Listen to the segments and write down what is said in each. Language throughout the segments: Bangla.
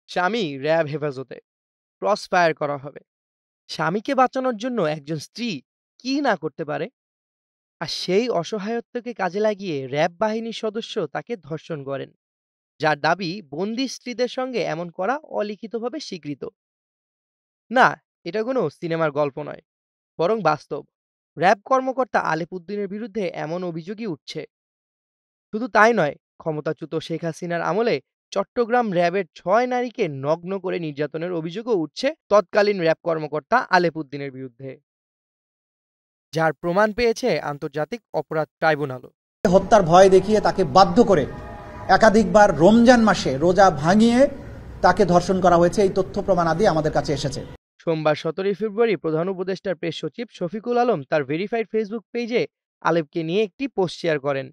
স্বামী র‍্যাব হেফাজতে, ক্রস ফায়ার করা হবে। স্বামীকে বাঁচানোর জন্য একজন স্ত্রী কি না করতে পারে? আর সেই অসহায়ত্বকে কাজে লাগিয়ে র‍্যাব বাহিনীর সদস্য তাকে ধর্ষণ করেন, যার দাবি বন্দি স্ত্রীদের সঙ্গে এমন করা অলিখিতভাবে স্বীকৃত। না, এটা কোনো সিনেমার গল্প নয়, বরং বাস্তব। র‍্যাব কর্মকর্তা আলেপ উদ্দিনের বিরুদ্ধে এমন অভিযোগই উঠছে। শুধু তাই নয়, ক্ষমতাচ্যুত শেখ হাসিনার আমলে চট্টগ্রাম র‍্যাবের ৬ নারীকে নগ্ন করে নির্যাতনের অভিযোগও উঠছে তৎকালীন র‍্যাব কর্মকর্তা আলেপ উদ্দিনের বিরুদ্ধে, যার প্রমাণ পেয়েছে আন্তর্জাতিক অপরাধ ট্রাইব্যুনালও। হত্যার ভয় দেখিয়ে তাকে বাধ্য করে একাধিকবার রমজান মাসে রোজা ভাঙিয়ে তাকে ধর্ষণ করা হয়েছে, এই তথ্য প্রমাণ আদি আমাদের কাছে এসেছে। সোমবার ১৭ ফেব্রুয়ারি প্রধান উপদেষ্টার প্রেস সচিব শফিকুল আলম তার ভেরিফাইড ফেসবুক পেজে আলেপকে নিয়ে একটি পোস্ট শেয়ার করেন।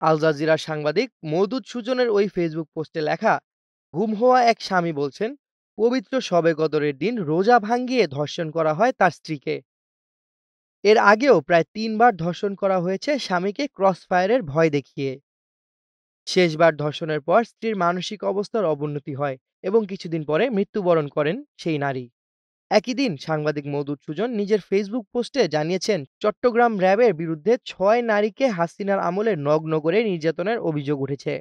আল জাজিরার সাংবাদিক মওদুদ সুজনের ওই ফেসবুক পোস্টে লেখা, গুম হওয়া এক স্বামী বলছেন, পবিত্র শবে কদরের দিন রোজা ভাঙ্গিয়ে ধর্ষণ করা হয় তার স্ত্রীকে। এর আগেও প্রায় ৩ বার ধর্ষণ করা হয়েছে স্বামীকে ক্রস ফায়ারের ভয় দেখিয়ে। শেষবার ধর্ষণের পর স্ত্রীর মানসিক অবস্থার অবনতি হয় এবং কিছুদিন পরে মৃত্যুবরণ করেন সেই নারী। একই দিন সাংবাদিক মওদুদ সুজন নিজের ফেসবুক পোস্টে জানিয়েছেন, চট্টগ্রাম র‍্যাবের বিরুদ্ধে ৬ নারীকে হাসিনার আমলে নগ্ন করে নির্যাতনের অভিযোগ উঠেছে।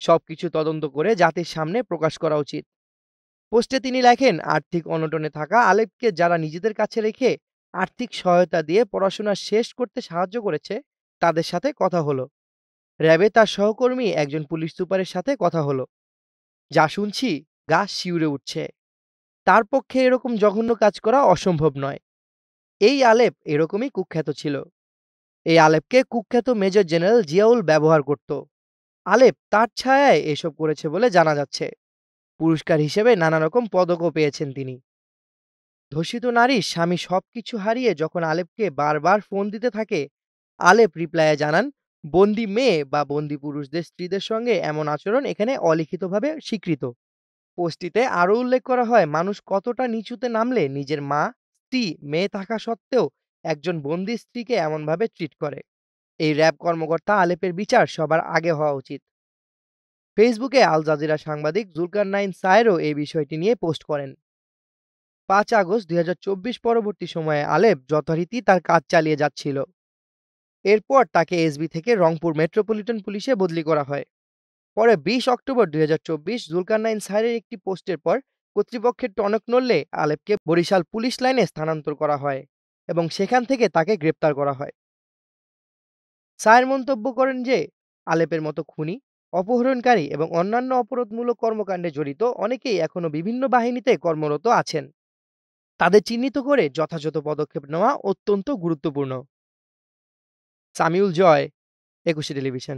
সবকিছু তদন্ত করে জাতির সামনে প্রকাশ করা উচিত। পোস্টে তিনি লেখেন, আর্থিক অনটনে থাকা আলেপকে যারা নিজেদের কাছে রেখে আর্থিক সহায়তা দিয়ে পড়াশোনা শেষ করতে সাহায্য করেছে, তাদের সাথে কথা হলো। র‍্যাবে তার সহকর্মী একজন পুলিশ সুপারের সাথে কথা হলো। যা শুনছি গা শিউরে উঠছে। তার পক্ষে এরকম জঘন্য কাজ করা অসম্ভব নয়। এই আলেপ এরকমই কুখ্যাত ছিল। এই আলেপকে কুখ্যাত মেজর জেনারেল জিয়াউল ব্যবহার করত। আলেপ তার ছায়ায় এসব করেছে বলে জানা যাচ্ছে। পুরস্কার হিসেবে নানা রকম পদকও পেয়েছেন তিনি। ধর্ষিত নারীর স্বামী সবকিছু হারিয়ে যখন আলেপকে বারবার ফোন দিতে থাকে, আলেপ রিপ্লাইয়ে জানান, বন্দি মেয়ে বা বন্দি পুরুষদের স্ত্রীদের সঙ্গে এমন আচরণ এখানে অলিখিতভাবে স্বীকৃত। পোস্টটিতে আরও উল্লেখ করা হয়, মানুষ কতটা নিচুতে নামলে নিজের মা, স্ত্রী, মেয়ে থাকা সত্ত্বেও একজন বন্দি স্ত্রীকে এমনভাবে ট্রিট করে। এই র‍্যাব কর্মকর্তা আলেপের বিচার সবার আগে হওয়া উচিত। ফেসবুকে আল জাজিরা সাংবাদিক জুলকারনাইন সায়েরও এই বিষয়টি নিয়ে পোস্ট করেন। ৫ আগস্ট ২০২৪ পরবর্তী সময়ে আলেপ যথারীতি তার কাজ চালিয়ে যাচ্ছিল। এরপর তাকে এসবি থেকে রংপুর মেট্রোপলিটন পুলিশে বদলি করা হয়। পরে ২০ অক্টোবর ২০২৪ জুলকারনাইন সায়েরের একটি পোস্টের পর কর্তৃপক্ষের টনক নড়লে আলেপকে বরিশাল পুলিশ লাইনে স্থানান্তর করা হয় এবং সেখান থেকে তাকে গ্রেপ্তার করা হয়। সায়ের মন্তব্য করেন যে, আলেপের মতো খুনি, অপহরণকারী এবং অন্যান্য অপরাধমূলক কর্মকাণ্ডে জড়িত অনেকেই এখনো বিভিন্ন বাহিনীতে কর্মরত আছেন। তাদের চিহ্নিত করে যথাযথ পদক্ষেপ নেওয়া অত্যন্ত গুরুত্বপূর্ণ। সামিউল জয়, ২১ টেলিভিশন।